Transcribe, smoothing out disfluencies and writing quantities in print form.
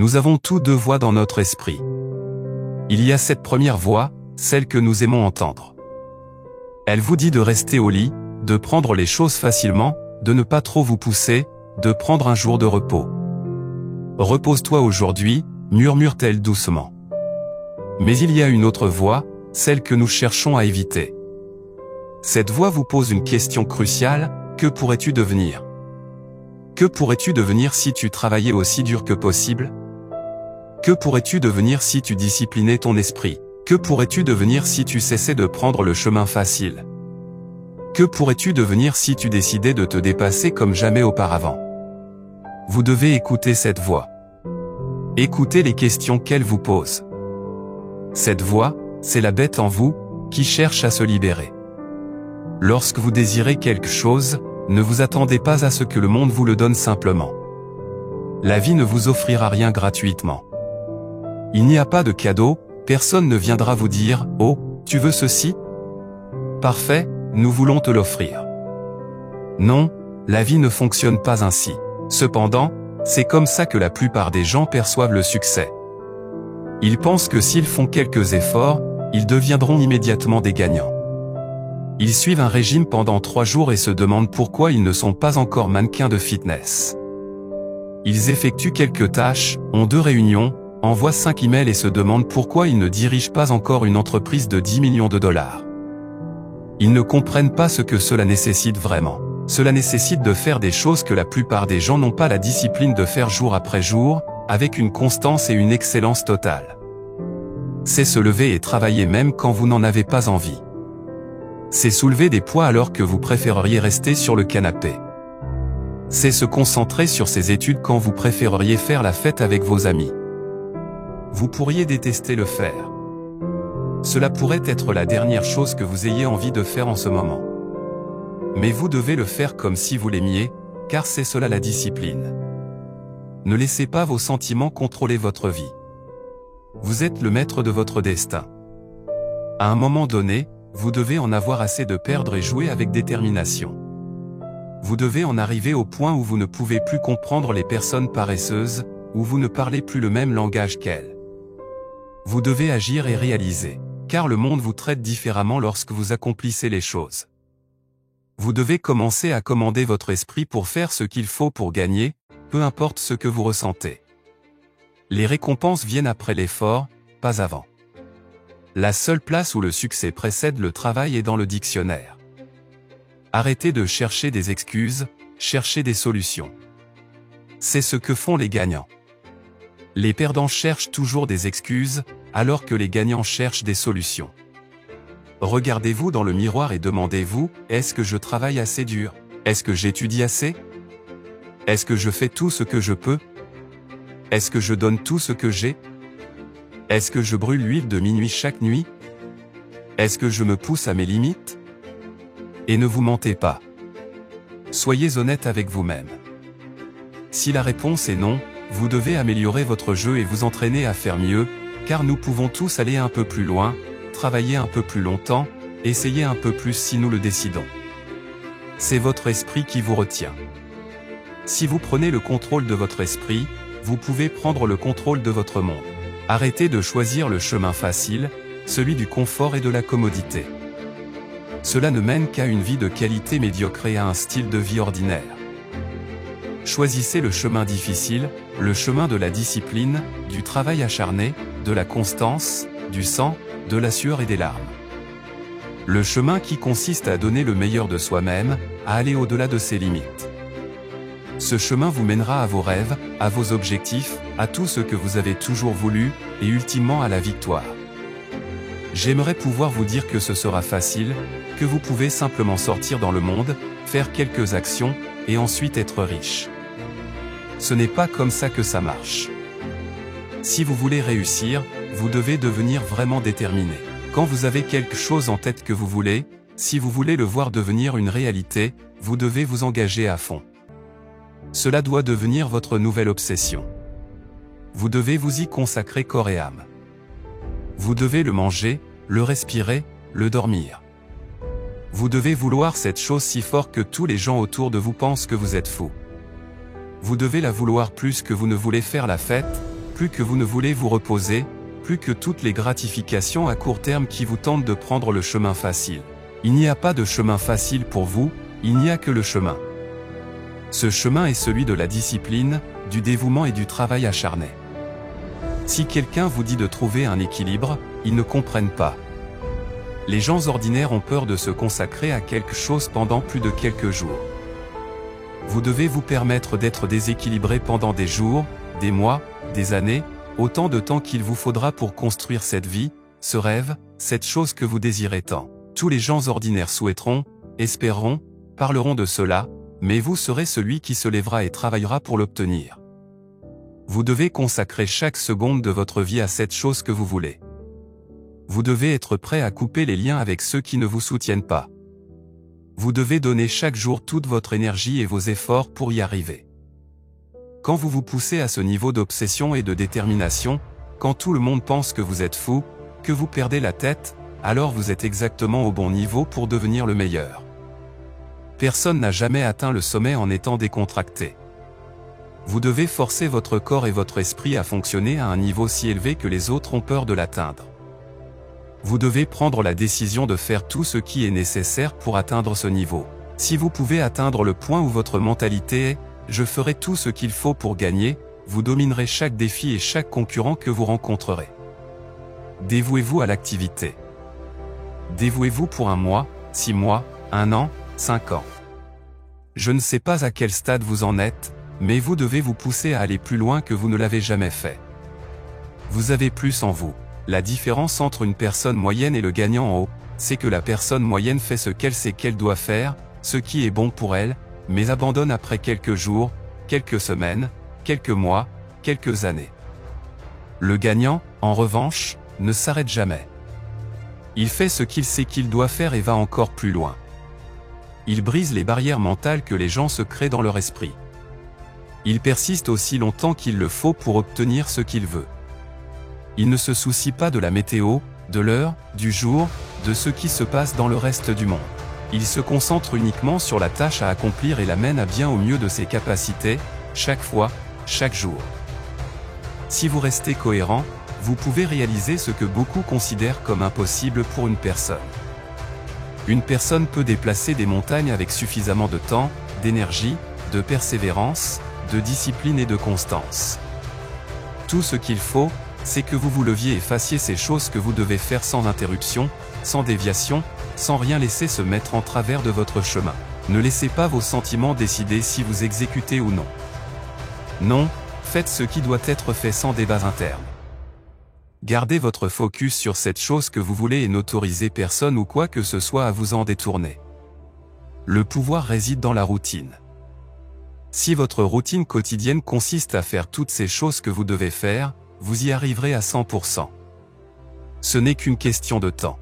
Nous avons tous deux voix dans notre esprit. Il y a cette première voix, celle que nous aimons entendre. Elle vous dit de rester au lit, de prendre les choses facilement, de ne pas trop vous pousser, de prendre un jour de repos. Repose-toi aujourd'hui, murmure-t-elle doucement. Mais il y a une autre voix, celle que nous cherchons à éviter. Cette voix vous pose une question cruciale, que pourrais-tu devenir? Que pourrais-tu devenir si tu travaillais aussi dur que possible? Que pourrais-tu devenir si tu disciplinais ton esprit? Que pourrais-tu devenir si tu cessais de prendre le chemin facile? Que pourrais-tu devenir si tu décidais de te dépasser comme jamais auparavant? Vous devez écouter cette voix. Écoutez les questions qu'elle vous pose. Cette voix, c'est la bête en vous, qui cherche à se libérer. Lorsque vous désirez quelque chose, ne vous attendez pas à ce que le monde vous le donne simplement. La vie ne vous offrira rien gratuitement. Il n'y a pas de cadeau, personne ne viendra vous dire « Oh, tu veux ceci? Parfait, nous voulons te l'offrir. » Non, la vie ne fonctionne pas ainsi. Cependant, c'est comme ça que la plupart des gens perçoivent le succès. Ils pensent que s'ils font quelques efforts, ils deviendront immédiatement des gagnants. Ils suivent un régime pendant 3 jours et se demandent pourquoi ils ne sont pas encore mannequins de fitness. Ils effectuent quelques tâches, ont 2 réunions, envoient 5 emails et se demandent pourquoi ils ne dirigent pas encore une entreprise de 10 millions de dollars. Ils ne comprennent pas ce que cela nécessite vraiment. Cela nécessite de faire des choses que la plupart des gens n'ont pas la discipline de faire jour après jour, avec une constance et une excellence totale. C'est se lever et travailler même quand vous n'en avez pas envie. C'est soulever des poids alors que vous préféreriez rester sur le canapé. C'est se concentrer sur ses études quand vous préféreriez faire la fête avec vos amis. Vous pourriez détester le faire. Cela pourrait être la dernière chose que vous ayez envie de faire en ce moment. Mais vous devez le faire comme si vous l'aimiez, car c'est cela la discipline. Ne laissez pas vos sentiments contrôler votre vie. Vous êtes le maître de votre destin. À un moment donné, vous devez en avoir assez de perdre et jouer avec détermination. Vous devez en arriver au point où vous ne pouvez plus comprendre les personnes paresseuses, où vous ne parlez plus le même langage qu'elles. Vous devez agir et réaliser, car le monde vous traite différemment lorsque vous accomplissez les choses. Vous devez commencer à commander votre esprit pour faire ce qu'il faut pour gagner, peu importe ce que vous ressentez. Les récompenses viennent après l'effort, pas avant. La seule place où le succès précède le travail est dans le dictionnaire. Arrêtez de chercher des excuses, cherchez des solutions. C'est ce que font les gagnants. Les perdants cherchent toujours des excuses, alors que les gagnants cherchent des solutions. Regardez-vous dans le miroir et demandez-vous, est-ce que je travaille assez dur? Est-ce que j'étudie assez? Est-ce que je fais tout ce que je peux? Est-ce que je donne tout ce que j'ai? Est-ce que je brûle l'huile de minuit chaque nuit? Est-ce que je me pousse à mes limites? Et ne vous mentez pas. Soyez honnête avec vous-même. Si la réponse est non, vous devez améliorer votre jeu et vous entraîner à faire mieux, car nous pouvons tous aller un peu plus loin, travailler un peu plus longtemps, essayer un peu plus si nous le décidons. C'est votre esprit qui vous retient. Si vous prenez le contrôle de votre esprit, vous pouvez prendre le contrôle de votre monde. Arrêtez de choisir le chemin facile, celui du confort et de la commodité. Cela ne mène qu'à une vie de qualité médiocre et à un style de vie ordinaire. Choisissez le chemin difficile, le chemin de la discipline, du travail acharné, de la constance, du sang, de la sueur et des larmes. Le chemin qui consiste à donner le meilleur de soi-même, à aller au-delà de ses limites. Ce chemin vous mènera à vos rêves, à vos objectifs, à tout ce que vous avez toujours voulu, et ultimement à la victoire. J'aimerais pouvoir vous dire que ce sera facile, que vous pouvez simplement sortir dans le monde, faire quelques actions, et ensuite être riche. Ce n'est pas comme ça que ça marche. Si vous voulez réussir, vous devez devenir vraiment déterminé. Quand vous avez quelque chose en tête que vous voulez, si vous voulez le voir devenir une réalité, vous devez vous engager à fond. Cela doit devenir votre nouvelle obsession. Vous devez vous y consacrer corps et âme. Vous devez le manger, le respirer, le dormir. Vous devez vouloir cette chose si fort que tous les gens autour de vous pensent que vous êtes fou. Vous devez la vouloir plus que vous ne voulez faire la fête, plus que vous ne voulez vous reposer, plus que toutes les gratifications à court terme qui vous tentent de prendre le chemin facile. Il n'y a pas de chemin facile pour vous, il n'y a que le chemin. Ce chemin est celui de la discipline, du dévouement et du travail acharné. Si quelqu'un vous dit de trouver un équilibre, ils ne comprennent pas. Les gens ordinaires ont peur de se consacrer à quelque chose pendant plus de quelques jours. Vous devez vous permettre d'être déséquilibré pendant des jours, des mois, des années, autant de temps qu'il vous faudra pour construire cette vie, ce rêve, cette chose que vous désirez tant. Tous les gens ordinaires souhaiteront, espéreront, parleront de cela, mais vous serez celui qui se lèvera et travaillera pour l'obtenir. Vous devez consacrer chaque seconde de votre vie à cette chose que vous voulez. Vous devez être prêt à couper les liens avec ceux qui ne vous soutiennent pas. Vous devez donner chaque jour toute votre énergie et vos efforts pour y arriver. Quand vous vous poussez à ce niveau d'obsession et de détermination, quand tout le monde pense que vous êtes fou, que vous perdez la tête, alors vous êtes exactement au bon niveau pour devenir le meilleur. Personne n'a jamais atteint le sommet en étant décontracté. Vous devez forcer votre corps et votre esprit à fonctionner à un niveau si élevé que les autres ont peur de l'atteindre. Vous devez prendre la décision de faire tout ce qui est nécessaire pour atteindre ce niveau. Si vous pouvez atteindre le point où votre mentalité est « je ferai tout ce qu'il faut pour gagner », vous dominerez chaque défi et chaque concurrent que vous rencontrerez. Dévouez-vous à l'activité. Dévouez-vous pour 1 mois, 6 mois, 1 an, 5 ans. Je ne sais pas à quel stade vous en êtes, mais vous devez vous pousser à aller plus loin que vous ne l'avez jamais fait. Vous avez plus en vous. La différence entre une personne moyenne et le gagnant en haut, c'est que la personne moyenne fait ce qu'elle sait qu'elle doit faire, ce qui est bon pour elle, mais abandonne après quelques jours, quelques semaines, quelques mois, quelques années. Le gagnant, en revanche, ne s'arrête jamais. Il fait ce qu'il sait qu'il doit faire et va encore plus loin. Il brise les barrières mentales que les gens se créent dans leur esprit. Il persiste aussi longtemps qu'il le faut pour obtenir ce qu'il veut. Il ne se soucie pas de la météo, de l'heure, du jour, de ce qui se passe dans le reste du monde. Il se concentre uniquement sur la tâche à accomplir et la mène à bien au mieux de ses capacités, chaque fois, chaque jour. Si vous restez cohérent, vous pouvez réaliser ce que beaucoup considèrent comme impossible pour une personne. Une personne peut déplacer des montagnes avec suffisamment de temps, d'énergie, de persévérance, de discipline et de constance. Tout ce qu'il faut, c'est que vous vous leviez et fassiez ces choses que vous devez faire sans interruption, sans déviation, sans rien laisser se mettre en travers de votre chemin. Ne laissez pas vos sentiments décider si vous exécutez ou non. Non, faites ce qui doit être fait sans débat interne. Gardez votre focus sur cette chose que vous voulez et n'autorisez personne ou quoi que ce soit à vous en détourner. Le pouvoir réside dans la routine. Si votre routine quotidienne consiste à faire toutes ces choses que vous devez faire, vous y arriverez à 100%. Ce n'est qu'une question de temps.